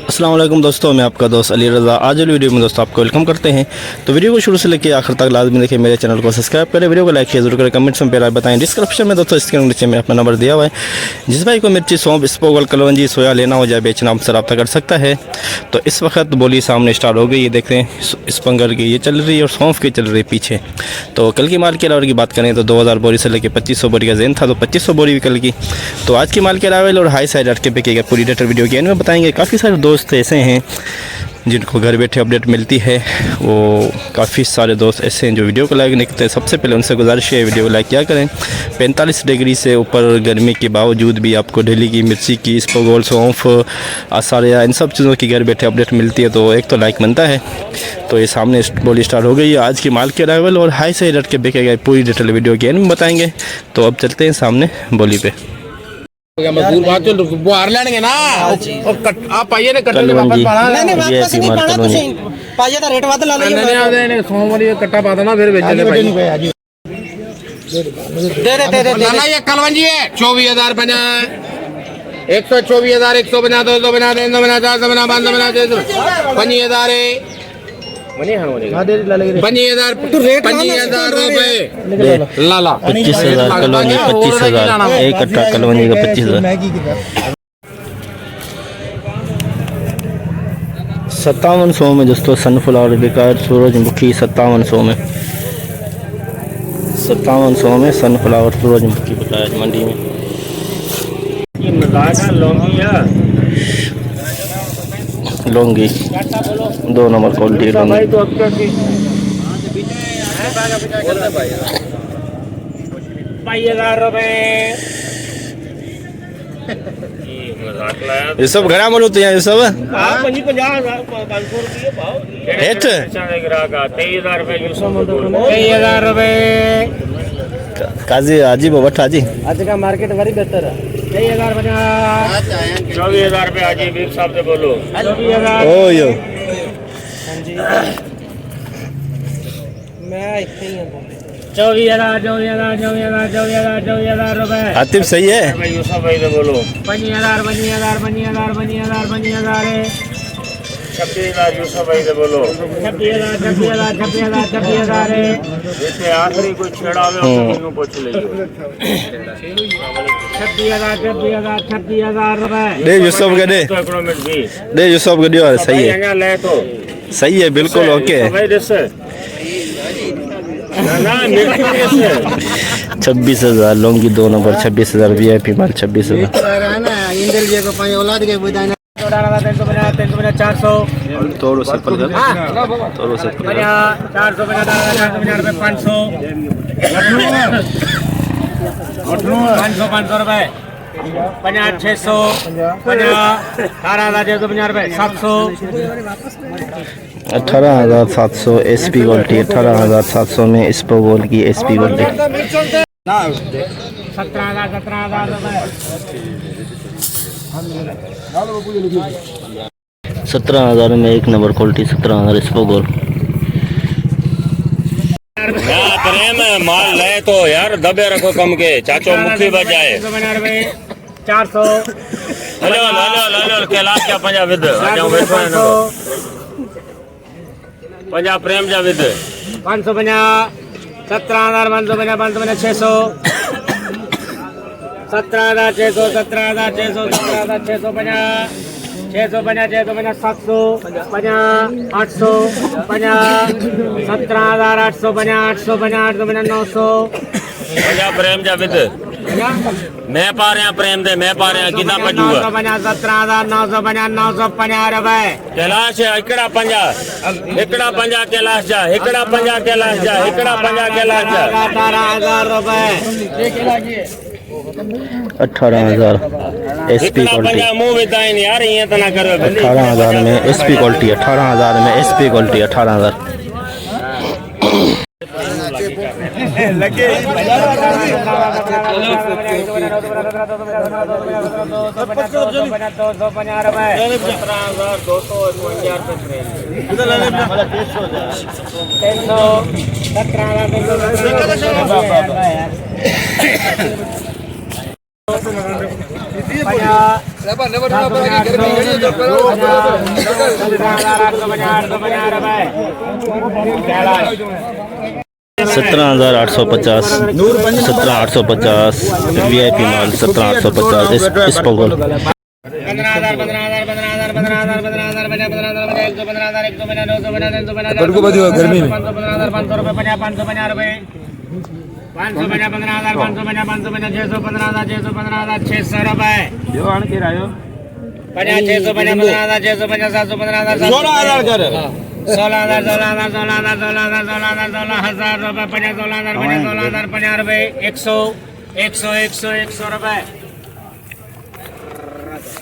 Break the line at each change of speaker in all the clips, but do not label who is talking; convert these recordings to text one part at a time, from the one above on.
अस्सलाम वालेकुम दोस्तों, मैं आपका दोस्त अली रज़ा। आज वाली वीडियो में दोस्तों आपको वेलकम करते हैं। तो वीडियो को शुरू से लेकर आखिर तक लाजमी देखें, मेरे चैनल को सब्सक्राइब करें, वीडियो को लाइक शेयर जरूर करें, कमेंट्स में प्यार बताएं। डिस्क्रिप्शन में दोस्तों इसके नीचे में अपना नंबर दिया हुआ है, जिस भाई को मिर्ची सौंफ स्पोगल कलवंजी सोया लेना हो जाए बेचना हमसे रब्ता कर सकता है। तो इस वक्त बोली सामने स्टार्ट हो गई, ये देख रहे हैं स्पंगल की ये चल रही है और सौंफ की चल रही है पीछे। तो कल की माल के अलावा की बात करें तो 2000 बोरी से लेकर 2500 बोरी का जेन था, तो 2500 बोरी भी कल की। तो आज की माल के अलावा और हाई साइड अटके पे पूरी डेटर वीडियो के एंड में बताएंगे। काफ़ी सारे दोस्त ऐसे हैं जिनको घर बैठे अपडेट मिलती है, वो काफ़ी सारे दोस्त ऐसे हैं जो वीडियो को लाइक नहीं करते। सबसे पहले उनसे गुजारिश है वीडियो को लाइक क्या करें। 45 डिग्री से ऊपर गर्मी के बावजूद भी आपको डेली की मिर्ची की इसपोगोल सौंफ आसारिया इन सब चीज़ों की घर बैठे अपडेट मिलती है, तो एक तो लाइक बनता है। तो ये सामने बोली स्टार्ट हो गई है। आज की माल के अराइवल और हाई से रेट के बेचे गए पूरी डिटेल वीडियो के एंड में बताएंगे। तो अब चलते हैं सामने बोली पे।
मजदूर बात तो बुहार लेंगे ना आप पाइए ना कट्टे वापस पाना
नहीं वापस नहीं पाना तुम पाइए तो रेट वध ला लेंगे
नहीं सोमवारी कट्टा पा देना फिर बेचने भाई दे ना ये कलवंजी है 24000 बना 124,000 150 200 बना 300 बना 400 बना 500 बना 5000 है 25,000 रुपए लाला
25,000 कलवंजी 25,000 एक कट्टा कलवंजी का 25,000 5700 में दोस्तों सनफ्लावर बिका सूरजमुखी 5700 में 5700 में सनफ्लावर सूरजमुखी बिका है मंडी में। Laungi 2 number quality Laungi. ये सब घरा में होते हैं ये सब हेठ
23,000 रुपए
काजी आजी बट आजी
आज का मार्केट बड़ी बेहतर है
24,000 रुपए आजी बीफ साहब से बोलो
ओ यो
मैं इतने ही हूं
24,000 रुपए
आतिफ सही है
यूसुफ भाई से बोलो 25,000 है 26,000 यूसुफ भाई से बोलो 26,000 है। जैसे आखिरी कोई छेड़ा हुआ तो पूछ लीजिए 26,000 रुपए
दे यूसुफ के दे यूसुफ के दियो सही है
ले तो
सही है बिल्कुल ओके 26,000 लौंगी 2 नंबर 26,000 VIP माल 26,000
इंदल जी को पाए औलाद के बुदाना
400
तोड़ो से पल कर तोड़ो से पल
400 500 रुपए 500 18,650 रुपए 700
18,700 SP क्वालिटी 18,700 में स्पोगोल की SP क्वालिटी
17,000 रुपए
17,000 में 1 नंबर क्वालिटी 17,000 स्पोगोल।
प्रेम माल ले तो यार दबे रखो कम के चाचो मुखी बच जाए 400 हेलो कैलाश क्या पंजा विद पंजा प्रेम जा विद 550 17,000 550 600 17,600 17,600 17,650 650 700 800 17,800 850 900 प्रेम जा विद मैं पा रहा प्रेम दे मैं पा रहा कितना बचूगा 17,950 रुपए कैलाश एकड़ा पंजा कैलाश जा एकड़ा पंजा कैलाश जा 18,000 रुपए
18,000 SP क्वालिटी
मुंह बिताइन यार ये तो ना करो
18,000 में SP क्वालिटी 18,000 में SP क्वालिटी 18,000 लगे
17,000
₹17,850 17,850 VIP माल 17,850 इस पगोल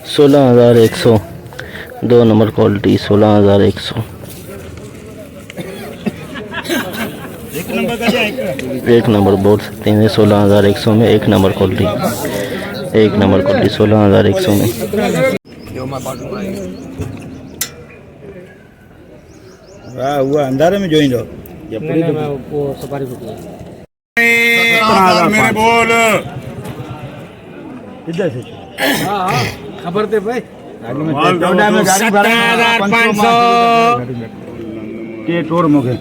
16,100 2 नंबर क्वालिटी 16,100 एक नंबर बोल सकते हैं 16,100 में एक नंबर क्वालिटी 16,100 में
हुआ अंधारे में जोइन रहो
वो सफारी बुक
मेरे बोल
इधर से
खबर थे भाई
आगे में टोडा में गाड़ी भरा
17,500
के टोर मोगे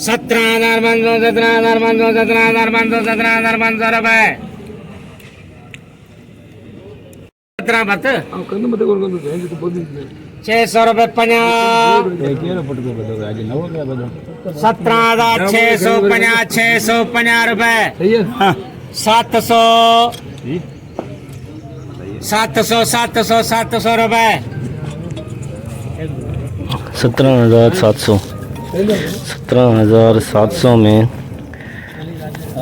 17,500 रुपए 17 बत 600 रुपए 50 17,650 रुपए 700 रुपए
17,700 में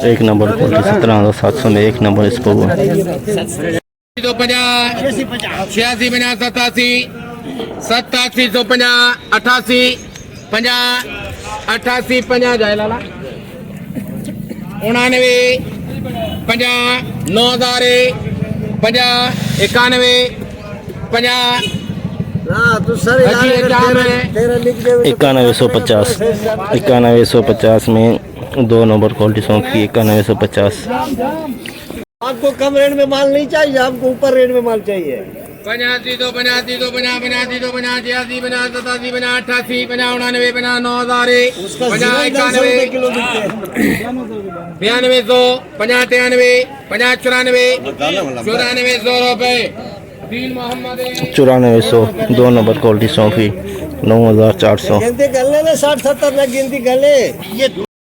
एक नंबर क्वालिटी 17,700 में एक नंबर इस पर
86 50 87 150 88 50 88 50 जाए लाला 99 50 9,000 50 91 50
तू सर
9150 में 2 नंबर क्वालिटी सॉन्ग की 9150
आपको कम रेट में माल नहीं चाहिए, आपको ऊपर रेट में माल चाहिए।
85 2 85 2 50 85 2 50 86 50 87 50 88 50 99 50 9,000 50 91
किलो बिकते हैं।
92 100 50 93 50 94 100 रुपए 3 मोहम्मद
9400 2 नंबर क्वालिटी सॉन्ग की 9,400
गिनती कर ले 60-70 में गिनती कर ले। ये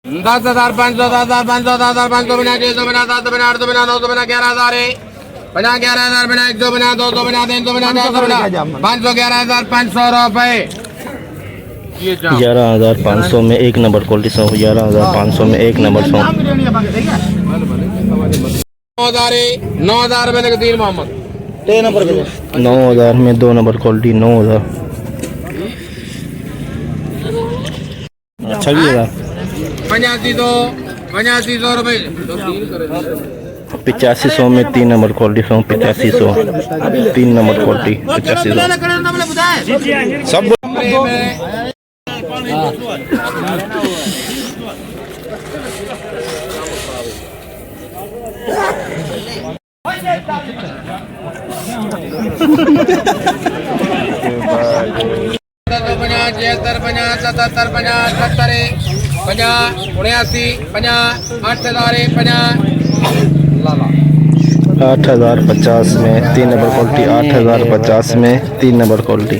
10,500 10,500 10,500 बिना 600 बिना 700 बिना 800 बिना 900 बिना 11,000 बिना 11,000 बिना 100 बिना 200 बिना 300 बिना 400 बिना 500 11,500 रुपए
11,500 में एक नंबर क्वालिटी सॉन्ग 11,500 में एक नंबर सॉन्ग
9,000 रुपए के 3 मोहम्मद
9,000 में 2 नंबर क्वालिटी 9,000 अच्छा भी है
85 रुपए
8500 में 3 number quality song 8500 3 number quality 8500 सब
छिहत्तर 50 77 50 78 79 50
8,050 में 3 नंबर क्वालिटी 8,050 में 3 नंबर क्वालिटी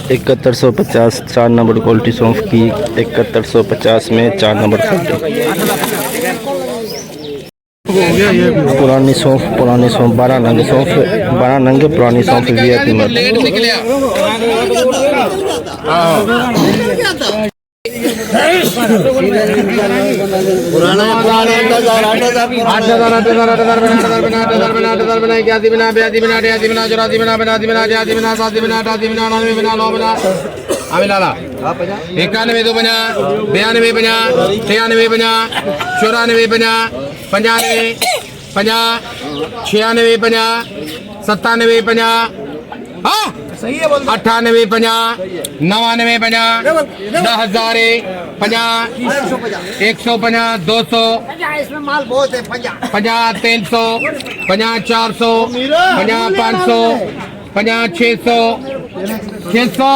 7150 4 नंबर क्वालिटी सौंफ की 7150 में 4 नंबर क्वालिटी पुरानी सौंफ 12 नंगे सौंफ 12 नंगे पुरानी सौंफ वीआईपी में
पुराना
91 2 50 92 50 93 50 94 50 95 50 96 50 97 50 हाँ 98 50 99 50 10,000 50 150 200
इसमें माल बहुत है
50 300 50 400 50 500 50 600 600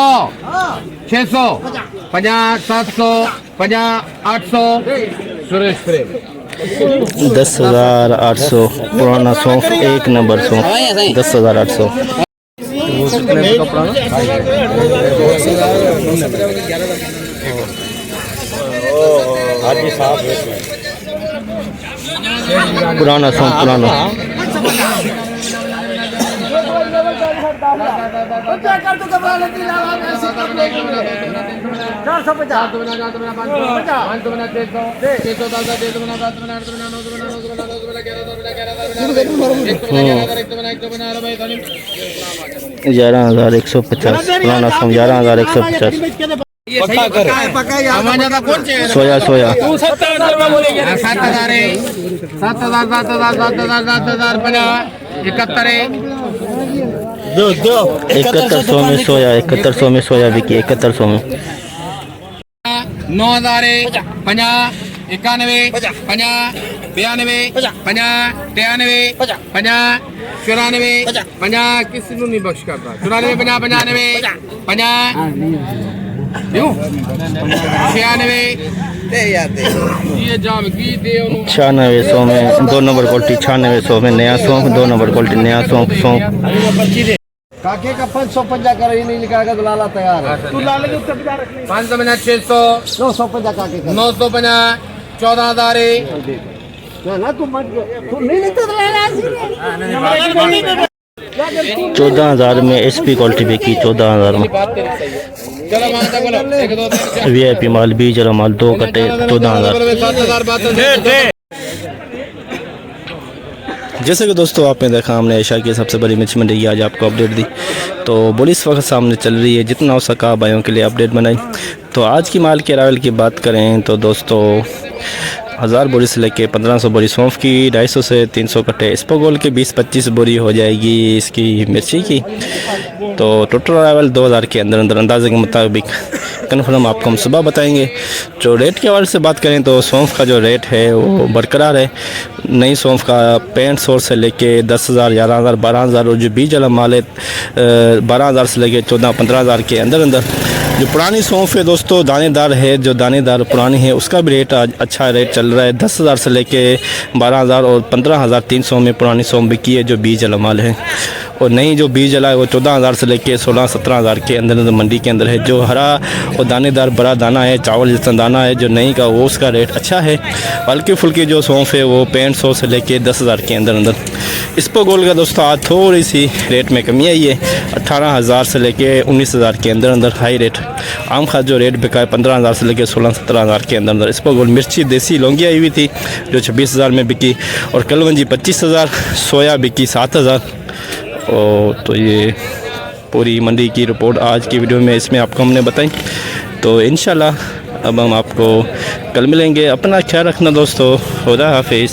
600 50 700 50 800 सुरेश प्रेम
10,800 पुराना सौंफ, एक नंबर सौंफ 10,800। पुराना सौंफ पुराना ग्यारह 1150 पुराना सौंफ 11,150 सोया सोया
7,000
इकहत्तर में सोया 7100 में सोया बिकी 7100 में
9,000 50 91 50 92 50 93 50 94 50 किसी को नहीं बख्श करता 94 50 95 50 क्यों 96 ये जाम की दे
9600 में 2 नंबर क्वालिटी 9600 में नया सौंफ 2 नंबर क्वालिटी नया सौंफ सौंफ
काके का 550 कर ही नहीं निकालेगा तो लाला तैयार है तू लाले के उत्तर
550 600
950 काके का
950 14,000
ना तू मत तू नहीं लेता तो लाला
14,000 में एसपी क्वालिटी बिकी 14,000 में
चलो माता बोलो 1 2 3
वीआईपी माल 20 वाला माल 2 कट्टे 14,000।
7,000
जैसे कि दोस्तों आपने देखा हमने एशिया की सबसे बड़ी मिर्च मंडी की आज आपको अपडेट दी, तो बोली इस वक्त सामने चल रही है, जितना हो सका भाइयों के लिए अपडेट बनाई। तो आज की माल के अरावल की बात करें तो दोस्तों 1000 बोरी से लेके 1500 बोरी सौंफ की, 250 से 300 कट्टे इस्पोगोल के 20-25 बोरी हो जाएगी इसकी मिर्ची की। तो टोटल अरावल 2000 के अंदर अंदर अंदाजे के मुताबिक कन्फर्म आपको हम सुबह बताएंगे। जो रेट के हवाले से बात करें तो सौंफ का जो रेट है वो बरकरार है। नई सौंफ का 6500 से लेके 10,000 11,000 12,000 और जो बीज वाला माल है 12,000 से लेके 14-15,000 के अंदर अंदर। जो पुरानी सौंफ है दोस्तों दानेदार है, जो दानेदार पुरानी है उसका भी रेट आज अच्छा रेट चल रहा है। 10,000 से लेके 12,000 और 15,300 में पुरानी सौंफ बिकी है जो बीज वाला माल है। और नई जो बीज वाला है वो 14,000 से लेके 16-17,000 के अंदर अंदर मंडी के अंदर है। जो हरा और दानेदार बड़ा दाना है, चावल जैसा दाना है जो नई का, वो उसका रेट अच्छा है। हल्की फुल्की जो सौंफ है वो 6500 से लेके 10,000 के अंदर अंदर। इस्पोगोल का दोस्तों आज थोड़ी सी रेट में कमी आई है, 18,000 से लेके 19,000 के अंदर अंदर हाई रेट। आम खास जो रेट बिका है 15,000 से लेके 16-17,000 के अंदर अंदर। इस्पोगोल मिर्ची देसी लौंगी आई हुई थी जो 26,000 में बिकी, और कलवंजी 25,000, सोया बिकी 7,000। और तो ये पूरी मंडी की रिपोर्ट आज की वीडियो में इसमें आपको हमने बताई। तो इंशाल्लाह अब हम आपको कल मिलेंगे। अपना ख्याल रखना दोस्तों, खुदा हाफिज़।